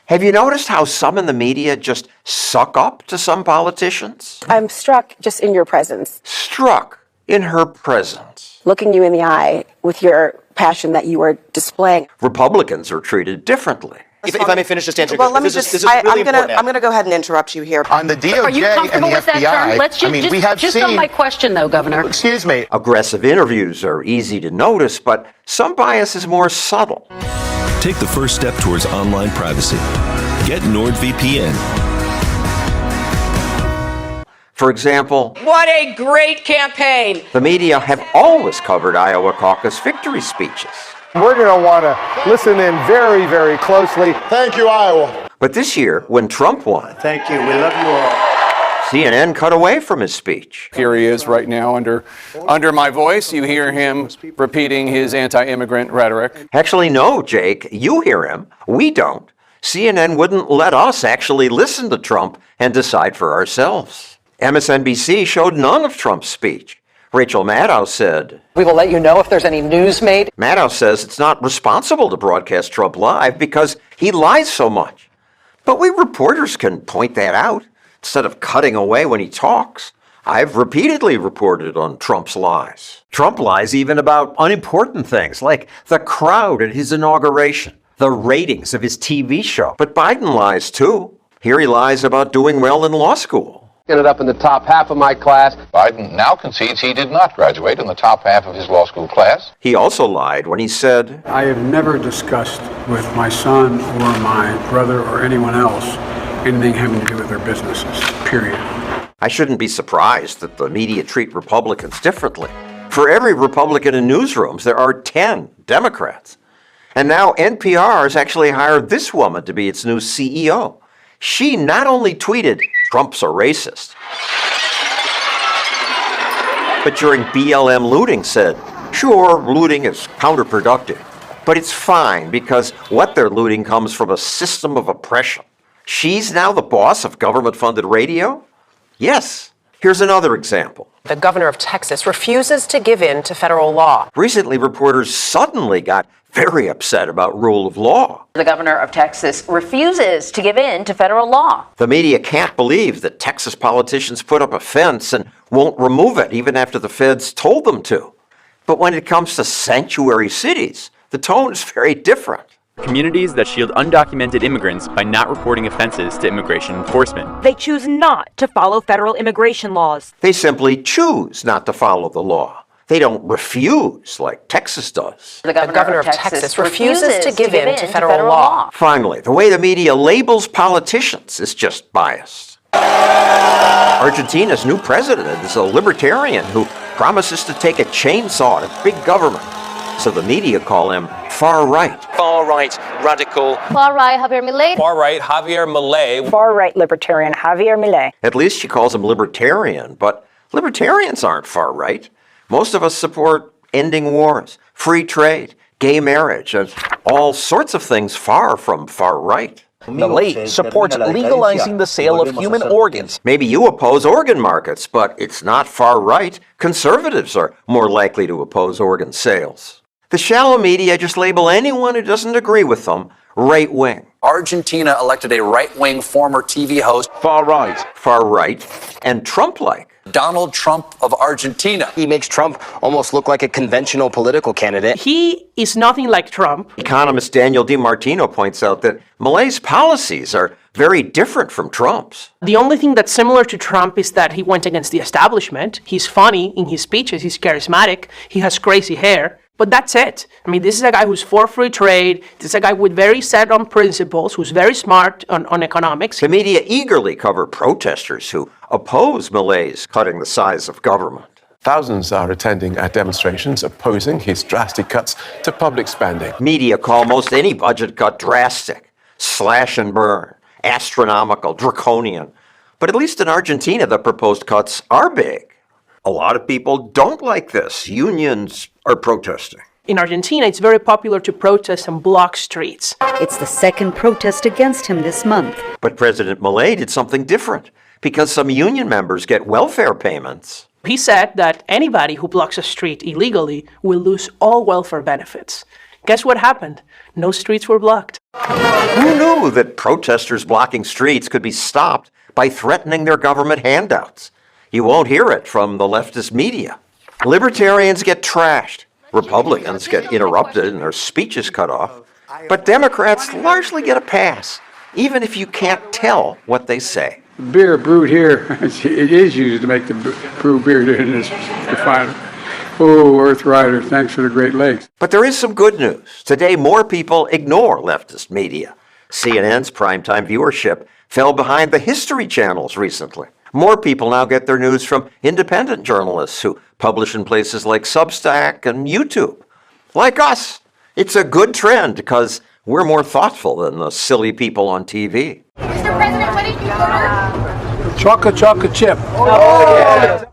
Have you noticed how some in the media just suck up to some politicians? I'm struck just in your presence. Struck in her presence. Looking you in the eye with your passion that you are displaying. Republicans are treated differently. If I may finish this answer, well, let me this is really important. I'm gonna go ahead and interrupt you here. On the DOJ Are you comfortable and the with FBI, that term? Let's we have just seen... on my question, though, Governor. Excuse me. Aggressive interviews are easy to notice, but some bias is more subtle. Take the first step towards online privacy. Get NordVPN. For example, what a great campaign! The media have always covered Iowa caucus victory speeches. We're going to want to listen in very, very closely. Thank you, Iowa. But this year, when Trump won, Thank you. We love you all. CNN cut away from his speech. Here he is right now under my voice. You hear him repeating his anti-immigrant rhetoric. Actually, no, Jake, you hear him. We don't. CNN wouldn't let us actually listen to Trump and decide for ourselves. MSNBC showed none of Trump's speech. Rachel Maddow said, We will let you know if there's any news made. Maddow says it's not responsible to broadcast Trump live because he lies so much. But we reporters can point that out instead of cutting away when he talks. I've repeatedly reported on Trump's lies. Trump lies even about unimportant things like the crowd at his inauguration, the ratings of his TV show. But Biden lies too. Here he lies about doing well in law school. Ended up in the top half of my class. Biden now concedes he did not graduate in the top half of his law school class. He also lied when he said, I have never discussed with my son or my brother or anyone else anything having to do with their businesses, period. I shouldn't be surprised that the media treat Republicans differently. For every Republican in newsrooms, there are 10 Democrats. And now NPR has actually hired this woman to be its new CEO. She not only tweeted, Trump's a racist, but during BLM looting said, sure, looting is counterproductive, but it's fine because what they're looting comes from a system of oppression. She's now the boss of government-funded radio? Yes. Here's another example. The governor of Texas refuses to give in to federal law. Recently, reporters suddenly got very upset about rule of law. The governor of Texas refuses to give in to federal law. The media can't believe that Texas politicians put up a fence and won't remove it even after the feds told them to. But when it comes to sanctuary cities, the tone is very different. Communities that shield undocumented immigrants by not reporting offenses to immigration enforcement. They choose not to follow federal immigration laws. They simply choose not to follow the law. They don't refuse like Texas does. The governor of Texas refuses to give in to federal law. Finally, the way the media labels politicians is just biased. Argentina's new president is a libertarian who promises to take a chainsaw to big government. So the media call him far-right. Far-right radical. Far-right Javier Milei. Far-right Javier Milei. Far-right libertarian Javier Milei. At least she calls him libertarian, but libertarians aren't far-right. Most of us support ending wars, free trade, gay marriage, and all sorts of things far from far-right. Milei supports legalizing the sale of human organs. Maybe you oppose organ markets, but it's not far-right. Conservatives are more likely to oppose organ sales. The shallow media just label anyone who doesn't agree with them right-wing. Argentina elected a right-wing former TV host. Far-right. Far-right and Trump-like. Donald Trump of Argentina. He makes Trump almost look like a conventional political candidate. He is nothing like Trump. Economist Daniel DiMartino points out that Milei's policies are very different from Trump's. The only thing that's similar to Trump is that he went against the establishment. He's funny in his speeches. He's charismatic. He has crazy hair. But that's it. I mean, this is a guy who's for free trade. This is a guy with very set on principles, who's very smart on economics. The media eagerly cover protesters who oppose Milei's cutting the size of government. Thousands are attending at demonstrations opposing his drastic cuts to public spending. Media call most any budget cut drastic, slash and burn, astronomical, draconian. But at least in Argentina, the proposed cuts are big. A lot of people don't like this. Unions are protesting. In Argentina, it's very popular to protest and block streets. It's the second protest against him this month. But President Milei did something different because some union members get welfare payments. He said that anybody who blocks a street illegally will lose all welfare benefits. Guess what happened? No streets were blocked. Who knew that protesters blocking streets could be stopped by threatening their government handouts? You won't hear it from the leftist media. Libertarians get trashed. Republicans get interrupted and their speeches cut off. But Democrats largely get a pass, even if you can't tell what they say. Beer brewed here, it is used to make the brew beer in this refinery. Oh, Earth Rider, thanks for the Great Lakes. But there is some good news. Today, more people ignore leftist media. CNN's primetime viewership fell behind the History channels recently. More people now get their news from independent journalists who publish in places like Substack and YouTube. Like us, it's a good trend because we're more thoughtful than the silly people on TV. Mr. President, what did you order? Chocolate chip. Oh, yeah.